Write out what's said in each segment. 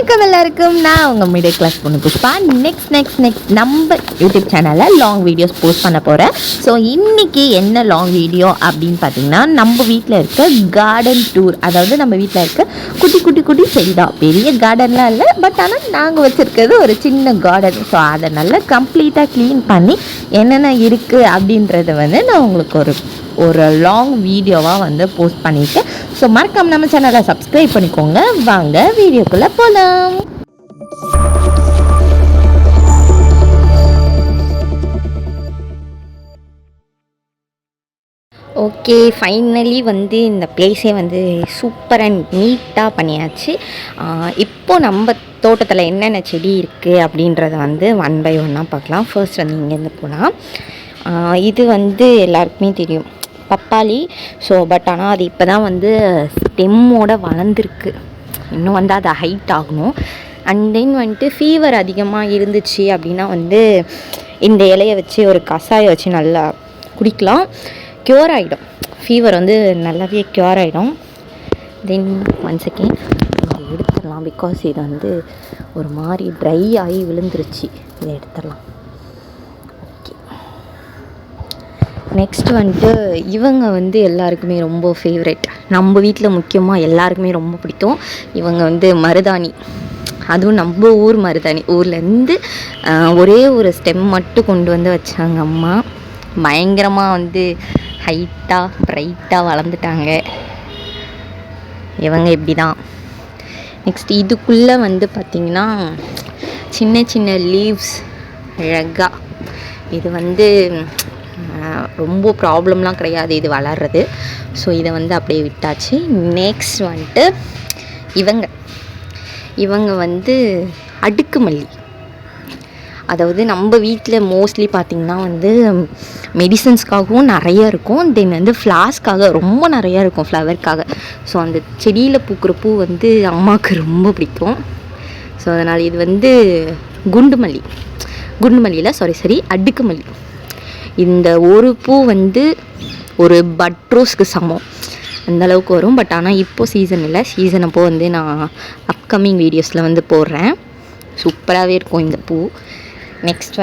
வணக்கம் எல்லாருக்கும். நான் உங்கள் மிடில் கிளாஸ் பொண்ணு புஷ்பா. நெக்ஸ்ட் நம்ம யூடியூப் சேனலில் லாங் வீடியோஸ் போஸ்ட் பண்ண போகிறேன். ஸோ இன்றைக்கி என்ன லாங் வீடியோ அப்படின்னு பார்த்தீங்கன்னா, நம்ம வீட்டில் இருக்க கார்டன் டூர். அதாவது நம்ம வீட்டில் இருக்க குட்டி செடி தான், பெரிய கார்டன்லாம் இல்லை. பட் ஆனால் நாங்கள் வச்சுருக்கிறது ஒரு சின்ன கார்டன். ஸோ அதை நல்லா கம்ப்ளீட்டாக க்ளீன் பண்ணி என்னென்ன இருக்குது அப்படின்றத நான் உங்களுக்கு ஒரு லாங் வீடியோவாக போஸ்ட் பண்ணியிருக்கேன். ஸோ மறக்காம நம்ம சேனலை சப்ஸ்கிரைப் பண்ணிக்கோங்க. வாங்க வீடியோக்குள்ளே போகலாம். ஓகே, ஃபைனலி இந்த பிளேஸே சூப்பர் அண்ட் நீட்டாக பண்ணியாச்சு. இப்போது நம்ம தோட்டத்தில் என்னென்ன செடி இருக்குது அப்படின்றத ஒன் பை ஒன்னாக பார்க்கலாம். ஃபர்ஸ்ட் இங்கேருந்து போகலாம். இது எல்லாருக்குமே தெரியும், பப்பாளி. ஸோ பட் ஆனால் அது இப்போ தான் ஸ்டெம்மோட வளர்ந்துருக்கு. இன்னும் அது ஹைட் ஆகணும். அண்ட் தென் ஃபீவர் அதிகமாக இருந்துச்சு அப்படின்னா இந்த இலையை வச்சு ஒரு கஷாயம் வச்சு நல்லா குடிக்கலாம். க்யூர் ஆகிடும், ஃபீவர் நல்லாவே க்யூர் ஆகிடும். தென் ஒன் செகண்ட் எடுத்துடலாம். பிகாஸ் இது ஒரு மாதிரி ட்ரை ஆகி விழுந்துருச்சு. இதை எடுத்துடலாம். நெக்ஸ்ட் இவங்க எல்லாருக்குமே ரொம்ப ஃபேவரெட். நம்ம வீட்டில் முக்கியமாக எல்லாருக்குமே ரொம்ப பிடிக்கும். இவங்க மருதாணி, அதுவும் நம்ம ஊர் மருதாணி. ஊர்லேருந்து ஒரே ஒரு ஸ்டெம் மட்டும் கொண்டு வச்சாங்க அம்மா. பயங்கரமாக ஹைட்டாக ப்ரைட்டாக வளர்ந்துட்டாங்க. இவங்க இப்படி தான். நெக்ஸ்ட் இதுக்குள்ளே பார்த்திங்கன்னா சின்ன லீவ்ஸ் அழகாக. இது ரொம்ப ப்ராப்ளம்லாம் கிடையாது இது வளர்றது. ஸோ இதை அப்படியே விட்டாச்சு. நெக்ஸ்ட் இவங்க அடுக்கு மல்லி. அதாவது நம்ம வீட்டில் மோஸ்ட்லி பார்த்திங்கன்னா மெடிசன்ஸ்க்காகவும் நிறைய இருக்கும். தென் ஃப்ளாஸ்க்காக ரொம்ப நிறையா இருக்கும், ஃப்ளவருக்காக. ஸோ அந்த செடியில் பூக்கிற பூ அம்மாவுக்கு ரொம்ப பிடிக்கும். ஸோ அதனால் இது குண்டு மல்லியில் சாரி அடுக்கு மல்லி. இந்த ஒரு பூ ஒரு பட்ரோஸ்க்கு சமம், அந்தளவுக்கு வரும். பட் ஆனால் இப்போது சீசன் இல்லை. சீசன் அப்போது நான் அப்கமிங் வீடியோஸில் போடுறேன். சூப்பராகவே இருக்கும் இந்த பூ. நெக்ஸ்ட்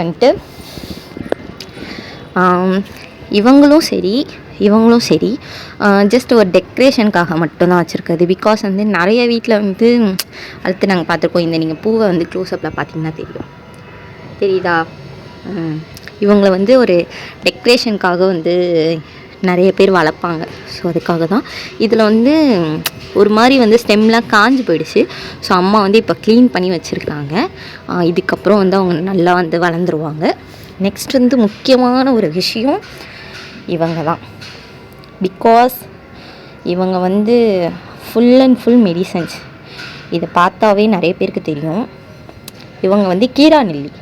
இவங்களும் சரி ஜஸ்ட் ஒரு டெக்கரேஷனுக்காக மட்டும்தான் வச்சுருக்குது. பிகாஸ் நிறைய வீட்டில் அடுத்து நாங்கள் பார்த்துருக்கோம். நீங்கள் பூவை க்ளோஸ்அப்பில் பார்த்திங்கன்னா தெரியுதா? இவங்களை ஒரு டெக்கரேஷனுக்காக நிறைய பேர் வளர்ப்பாங்க. ஸோ அதுக்காக தான். இதில் ஒரு மாதிரி ஸ்டெம்லாம் காஞ்சு போயிடுச்சு. ஸோ அம்மா இப்போ க்ளீன் பண்ணி வச்சுருக்காங்க. இதுக்கப்புறம் அவங்க நல்லா வளர்ந்துருவாங்க. நெக்ஸ்ட் முக்கியமான ஒரு விஷயம் இவங்க தான். பிகாஸ் இவங்க ஃபுல் அண்ட் ஃபுல் மெடிசன்ஸ். இதை பார்த்தாவே நிறைய பேருக்கு தெரியும். இவங்க கீரா நெல்லி.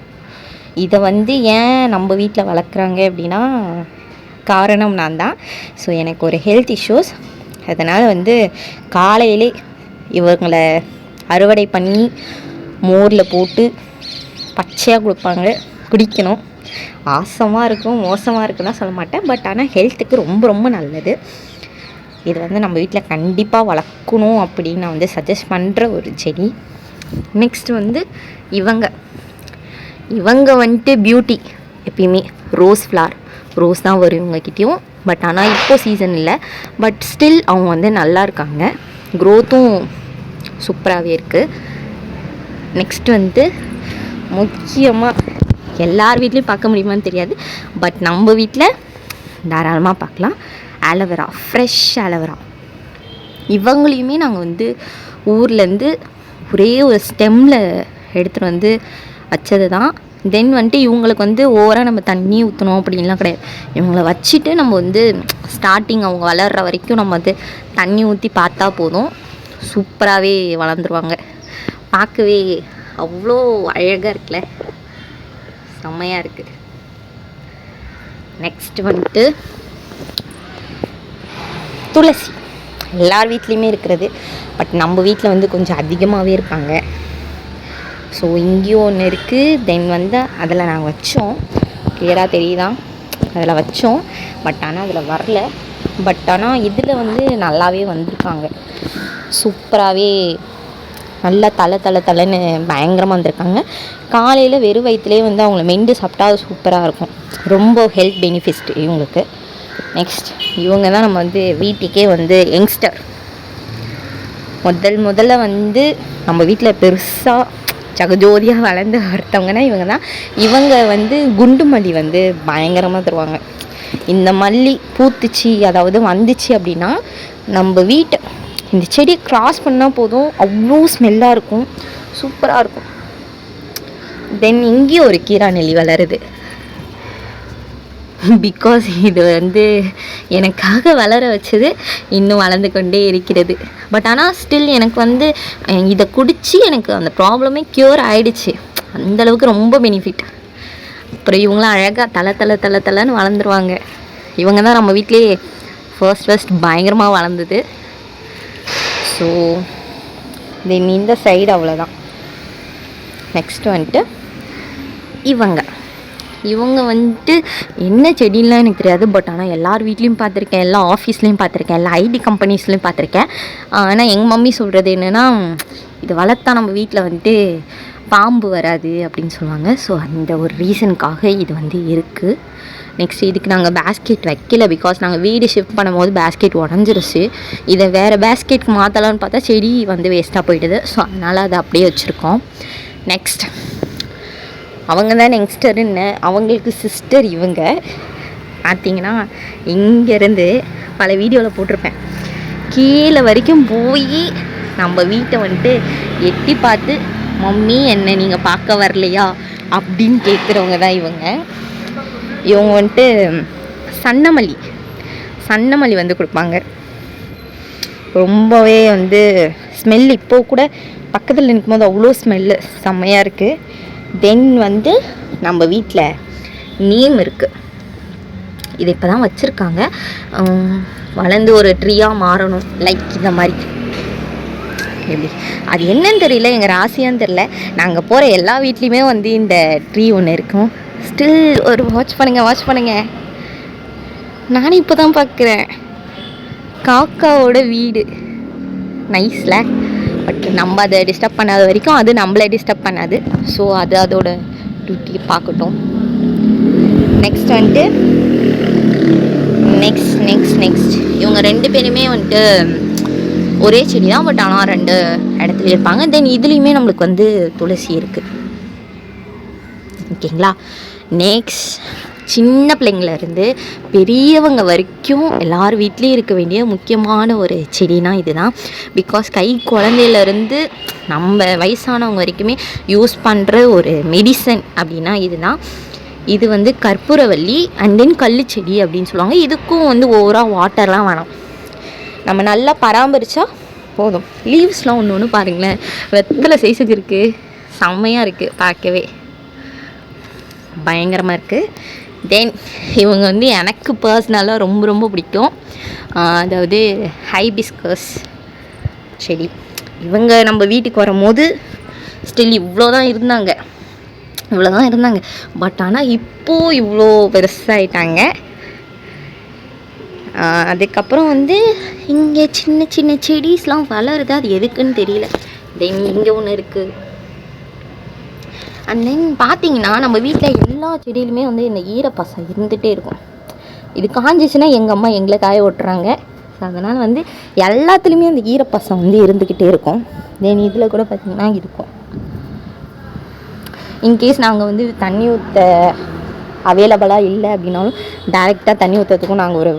இதை ஏன் நம்ம வீட்டில் வளர்க்குறாங்க அப்படின்னா காரணம் நான் தான். ஸோ எனக்கு ஒரு ஹெல்த் இஷ்யூஸ். அதனால் காலையிலே இவங்களை அறுவடை பண்ணி மோரில் போட்டு பச்சையாக கொடுப்பாங்க, குடிக்கணும். ஆசமாக இருக்கும், மோசமாக இருக்குன்னா சொல்ல மாட்டேன். பட் ஆனால் ஹெல்த்துக்கு ரொம்ப ரொம்ப நல்லது. இது நம்ம வீட்டில் கண்டிப்பாக வளர்க்கணும் அப்படின்னு நான் சஜஸ்ட் பண்ணுற ஒரு செடி. நெக்ஸ்ட் இவங்க பியூட்டி. எப்பயுமே ரோஸ் தான் வரும் இவங்கக்கிட்டேயும். பட் ஆனால் இப்போது சீசன் இல்லை. பட் ஸ்டில் அவங்க நல்லா இருக்காங்க. க்ரோத்தும் சூப்பராகவே இருக்குது. நெக்ஸ்ட் முக்கியமாக எல்லார் வீட்லேயும் பார்க்க முடியுமான்னு தெரியாது. பட் நம்ம வீட்டில் தாராளமாக பார்க்கலாம். Aloe vera, fresh aloe vera. இவங்களையுமே நாங்கள் ஊர்லேருந்து ஒரே ஒரு ஸ்டெம்மில் எடுத்துகிட்டு வச்சது தான். தென் இவங்களுக்கு ஓவராக நம்ம தண்ணி ஊற்றணும் அப்படின்லாம் கிடையாது. இவங்களை வச்சுட்டு நம்ம ஸ்டார்டிங் அவங்க வளர்கிற வரைக்கும் நம்ம தண்ணி ஊற்றி பார்த்தா போதும். சூப்பராகவே வளர்ந்துருவாங்க. பார்க்கவே அவ்வளோ அழகாக இருக்குல்ல, செம்மையாக இருக்குது. நெக்ஸ்ட் துளசி. எல்லார் வீட்லேயுமே இருக்கிறது. பட் நம்ம வீட்டில் கொஞ்சம் அதிகமாகவே இருப்பாங்க. ஸோ இங்கேயும் ஒன்று இருக்குது. தென் அதில் நாங்கள் வச்சோம், கிளியராக தெரியுதா? அதில் வச்சோம். பட் ஆனால் அதில் வரல. பட் ஆனால் இதில் நல்லாவே வந்திருக்காங்க. சூப்பராகவே நல்லா தலைன்னு பயங்கரமாக வந்திருக்காங்க. காலையில் வெறும் வயிற்றுலேயே வந்து அவங்கள மெண்டு சாப்பிட்டா அது சூப்பராக இருக்கும். ரொம்ப ஹெல்த் பெனிஃபிட்ஸ் இவங்களுக்கு. நெக்ஸ்ட் இவங்க தான் நம்ம வந்து வீட்டுக்கே வந்து யங்ஸ்டர். முதல்ல வந்து நம்ம வீட்டில் பெருசாக ஜகஜோதியாக வளர்ந்து ஒருத்தவங்கன்னா இவங்க தான். இவங்க வந்து குண்டு மல்லி வந்து பயங்கரமாக தருவாங்க. இந்த மல்லி பூத்துச்சு, அதாவது வந்துச்சு அப்படின்னா நம்ம வீட்டை இந்த செடியை கிராஸ் பண்ணால் போதும், அவ்வளோ ஸ்மெல்லாக இருக்கும், சூப்பராக இருக்கும். தென் இங்கேயும் ஒரு கீரா நெல்லி வளருது. பிகாஸ் இது வந்து எனக்காக வளர வச்சது, இன்னும் வளர்ந்து கொண்டே இருக்கிறது. பட் ஆனால் ஸ்டில் எனக்கு வந்து இதை குடித்து எனக்கு அந்த ப்ராப்ளமே க்யூர் ஆகிடுச்சு. அந்தளவுக்கு ரொம்ப பெனிஃபிட். அப்புறம் இவங்களாம் அழகாக தலைன்னு வளர்ந்துருவாங்க. இவங்க தான் நம்ம வீட்டிலே ஃபர்ஸ்ட் பயங்கரமாக வளர்ந்தது. ஸோ தென் இந்த சைடு அவ்வளோதான். நெக்ஸ்ட் வந்துட்டு இவங்க வந்துட்டு என்ன செடின்லாம் எனக்கு தெரியாது. பட் ஆனால் எல்லார் வீட்லேயும் பார்த்துருக்கேன், எல்லா ஆஃபீஸ்லேயும் பார்த்துருக்கேன், எல்லா ஐடி கம்பெனிஸ்லேயும் பார்த்துருக்கேன். ஆனால் எங்கள் மம்மி சொல்கிறது என்னென்னா, இது வளர்த்தா நம்ம வீட்டில் வந்துட்டு பாம்பு வராது அப்படின்னு சொல்லுவாங்க. ஸோ அந்த ஒரு ரீசனுக்காக இது வந்து இருக்குது. நெக்ஸ்ட் இதுக்கு நாங்கள் பேஸ்கெட் வைக்கல. பிகாஸ் நாங்கள் வீடு ஷிஃப்ட் பண்ணும்போது பேஸ்கெட் உடஞ்சிருச்சு. இதை வேறு பேஸ்கெட்க்கு மாற்றலான்னு பார்த்தா செடி வந்து வேஸ்ட்டாக போயிடுது. ஸோ அதனால் அதை அப்படியே வச்சுருக்கோம். நெக்ஸ்ட் அவங்க தான் யங்ஸ்டருன்னு, அவங்களுக்கு சிஸ்டர் இவங்க. பார்த்திங்கன்னா இங்கேருந்து பல வீடியோவில் போட்டிருப்பேன், கீழே வரைக்கும் போய் நம்ம வீட்டை வந்துட்டு எட்டி பார்த்து மம்மி என்ன நீங்கள் பார்க்க வரலையா அப்படின்னு கேட்குறவங்க தான் இவங்க. இவங்க வந்துட்டு சன்னமல்லி வந்து கொடுப்பாங்க. ரொம்பவே வந்து ஸ்மெல் இப்போது கூட பக்கத்தில் நிற்கும்போது அவ்வளோ ஸ்மெல்லு செம்மையாக இருக்குது. தென் வந்து நம்ம வீட்டில் நீம் இருக்குது. இது இப்போ தான் வச்சுருக்காங்க. வளர்ந்து ஒரு ட்ரீயாக மாறணும், லைக் இந்த மாதிரி. எப்படி அது என்னன்னு தெரியல, எங்கள் ராசியான்னு தெரியல. நாங்கள் போகிற எல்லா வீட்லேயுமே வந்து இந்த ட்ரீ ஒன்று இருக்கும். ஸ்டில் ஒரு வாட்ச் பண்ணுங்க. நானே இப்போ தான் பார்க்குறேன். காக்காவோட வீடு நைஸ்ல. பட் நம்ம அதை டிஸ்டர்ப் பண்ணாத வரைக்கும் அது நம்மளை டிஸ்டர்ப் பண்ணாது. ஸோ அது அதோட டியூட்டி பார்க்கட்டும். நெக்ஸ்ட் வந்துட்டு நெக்ஸ்ட் இவங்க 2 பேருமே வந்துட்டு ஒரே செடி தான். பட் ஆனால் 2 இடத்துல இருப்பாங்க. தென் இதுலேயுமே நம்மளுக்கு வந்து துளசி இருக்குது. ஓகேங்களா. நெக்ஸ்ட் சின்ன பிள்ளைங்கள்லேருந்து பெரியவங்க வரைக்கும் எல்லார் வீட்லேயும் இருக்க வேண்டிய முக்கியமான ஒரு செடினா இதுதான். பிகாஸ் குழந்தையிலேருந்து நம்ம வயசானவங்க வரைக்குமே யூஸ் பண்ணுற ஒரு மெடிசன் அப்படின்னா இதுதான். இது வந்து கற்பூரவள்ளி அண்ட் தென் கள்ளுச்செடி அப்படின்னு சொல்லுவாங்க. இதுக்கும் வந்து ஓவராக வாட்டர்லாம் வேணாம், நம்ம நல்லா பராமரித்தா போதும். லீவ்ஸ்லாம் ஒன்று பாருங்களேன், வெத்தலை சைஸுக்கு இருக்குது, செம்மையாக இருக்குது, பார்க்கவே பயங்கரமாக இருக்குது. தென் இவங்க வந்து எனக்கு பர்சனலாக ரொம்ப பிடிக்கும். அதாவது ஹைபிஸ்கஸ் செடி. இவங்க நம்ம வீட்டுக்கு வரும்போது ஸ்டில் இவ்வளோ தான் இருந்தாங்க. பட் ஆனால் இப்போது இவ்வளோ பெருசாகிட்டாங்க. அதுக்கப்புறம் வந்து இங்கே சின்ன செடிஸ்லாம் வளருது, அது எதுக்குன்னு தெரியல. தென் இங்கே ஒன்று இருக்குது. அண்ட் தென் பார்த்தீங்கன்னா நம்ம வீட்டில் எல்லா செடியிலுமே வந்து இந்த ஈரப்பசம் இருந்துகிட்டே இருக்கும். இது காஞ்சிச்சுன்னா எங்கள் அம்மா எங்களை காய ஓட்டுறாங்க. ஸோ அதனால் வந்து எல்லாத்துலேயுமே அந்த ஈரப்பசம் வந்து இருந்துக்கிட்டே இருக்கும். தென் இதில் கூட பார்த்திங்கன்னா இருக்கும். இன்கேஸ் நாங்கள் வந்து தண்ணி ஊற்ற அவைலபிளாக இல்லை அப்படின்னாலும் டைரெக்டாக தண்ணி ஊற்றுறதுக்கும் நாங்கள் ஒரு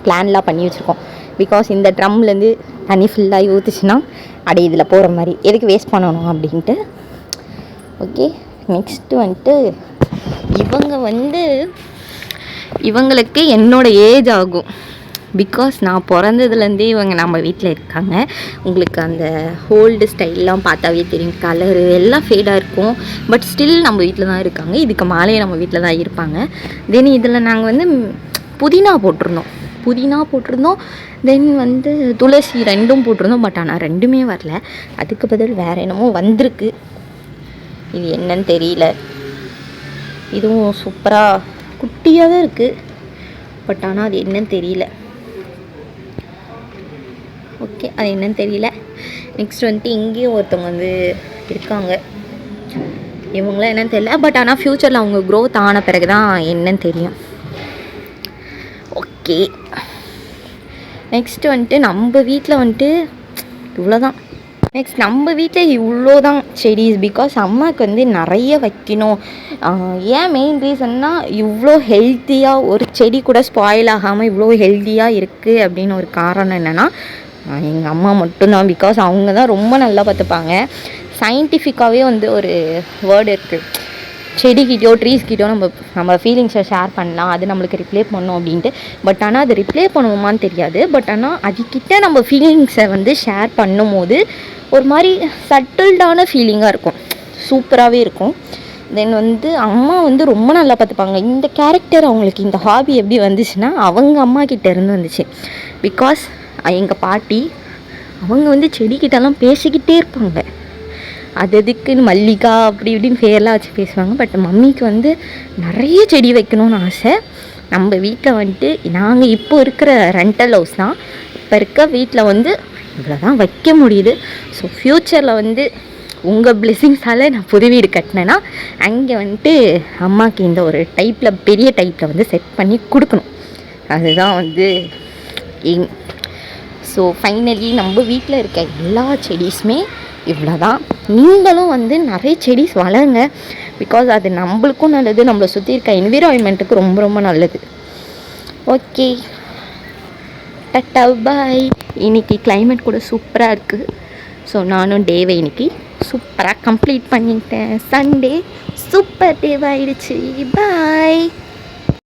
பிளான்லாம் பண்ணி வச்சுருக்கோம். பிகாஸ் இந்த ட்ரம்லேருந்து தண்ணி ஃபுல்லாகி ஊற்றுச்சுன்னா அப்படியே இதில் போகிற மாதிரி, எதுக்கு வேஸ்ட் பண்ணணும் அப்படின்ட்டு. ஓகே. நெக்ஸ்ட்டு வந்துட்டு இவங்களுக்கு என்னோடய ஏஜ் ஆகும். பிகாஸ் நான் பிறந்ததுலேருந்தே இவங்க நம்ம வீட்டில் இருக்காங்க. உங்களுக்கு அந்த ஓல்டு ஸ்டைல்லாம் பார்த்தாவே தெரியும், கலரு எல்லாம் ஃபேடாக இருக்கும். பட் ஸ்டில் நம்ம வீட்டில் தான் இருக்காங்க. இதுக்கு மேலேயே நம்ம வீட்டில் தான் இருப்பாங்க. தென் இதில் நாங்கள் வந்து புதினா போட்டிருந்தோம். தென் வந்து துளசி 2 போட்டிருந்தோம். பட் ஆனால் 2மே வரல. அதுக்கு பதில் வேறு என்னமோ வந்திருக்கு, இது என்னன்னு தெரியல. இதுவும் சூப்பராக குட்டியாக தான் இருக்குது. பட் ஆனால் அது என்னன்னு தெரியல. ஓகே, அது என்னன்னு தெரியல. நெக்ஸ்ட் வந்துட்டு இங்கேயும் ஒருத்தவங்க வந்து இருக்காங்க. இவங்களாம் என்னன்னு தெரியல, பட் ஆனால் ஃப்யூச்சரில் அவங்க க்ரோத் ஆன பிறகு தான் என்னன்னு தெரியும். ஓகே, நெக்ஸ்ட்டு வந்துட்டு நம்ம வீட்டில் வந்துட்டு இவ்வளோதான். நெக்ஸ்ட் நம்ம வீட்டில் இவ்வளோ தான் செடிஸ். பிகாஸ் அம்மாவுக்கு வந்து நிறைய வைக்கணும். ஏன் மெயின் ரீசன்னா இவ்வளோ ஹெல்த்தியாக ஒரு செடி கூட ஸ்பாயில் ஆகாமல் இவ்வளோ ஹெல்த்தியாக இருக்குது அப்படின்னு ஒரு காரணம் என்னென்னா எங்கள் அம்மா மட்டும்தான். பிகாஸ் அவங்க தான் ரொம்ப நல்லா பார்த்துப்பாங்க. சயின்டிஃபிக்காகவே வந்து ஒரு வேர்டு இருக்குது, செடிக்கிட்டோ ட்ரீஸ்கிட்டோ நம்ம ஃபீலிங்ஸை ஷேர் பண்ணலாம், அது நம்மளுக்கு ரிப்ளே பண்ணணும் அப்படின்ட்டு. பட் ஆனால் அது ரிப்ளே பண்ணுவோமான்னு தெரியாது. பட் ஆனால் அதுக்கிட்ட நம்ம ஃபீலிங்ஸை வந்து ஷேர் பண்ணும் போது ஒரு மாதிரி சட்டில்டான ஃபீலிங்காக இருக்கும், சூப்பராகவே இருக்கும். தென் வந்து அம்மா வந்து ரொம்ப நல்லா பார்த்துப்பாங்க. இந்த கேரக்டர் அவங்களுக்கு இந்த ஹாபி எப்படி வந்துச்சுன்னா அவங்க அம்மா கிட்ட இருந்து வந்துச்சு. பிகாஸ் எங்கள் பாட்டி அவங்க வந்து செடிக்கிட்டலாம் பேசிக்கிட்டே இருப்பாங்க. அதுக்குன்னு மல்லிகா அப்படி இப்படின்னு பேர்லாம் வச்சு பேசுவாங்க. பட் மம்மிக்கு வந்து நிறைய செடி வைக்கணும்னு ஆசை. நம்ம வீட்டில் வந்துட்டு நாங்கள் இப்போ இருக்கிற ரெண்டல் ஹவுஸ் தான், இப்போ இருக்க வீட்டில் வந்து இவ்வளோ தான் வைக்க முடியுது. ஸோ ஃப்யூச்சரில் வந்து உங்கள் பிளெஸிங்ஸால் நான் புது வீடு கட்டினேன்னா அங்கே வந்துட்டு அம்மாவுக்கு இந்த ஒரு டைப்பில் பெரிய டைப்பில் வந்து செட் பண்ணி கொடுக்கணும். அதுதான் வந்து எய்ம். ஸோ ஃபைனலி நம்ம வீட்டில் இருக்க எல்லா செடிஸுமே இவ்வளோ தான். நீங்களும் வந்து நிறைய செடிஸ் வளருங்க. பிகாஸ் அது நம்மளுக்கும் நல்லது, நம்மளை சுற்றி இருக்க என்விரான்மெண்ட்டுக்கு ரொம்ப ரொம்ப நல்லது. ஓகே, டட்டா பாய். இன்றைக்கி கிளைமேட் கூட சூப்பராக இருக்குது. ஸோ நானும் டேவை இன்றைக்கி சூப்பராக கம்ப்ளீட் பண்ணிட்டேன். சண்டே சூப்பர் டேவாகிடுச்சு. பாய்.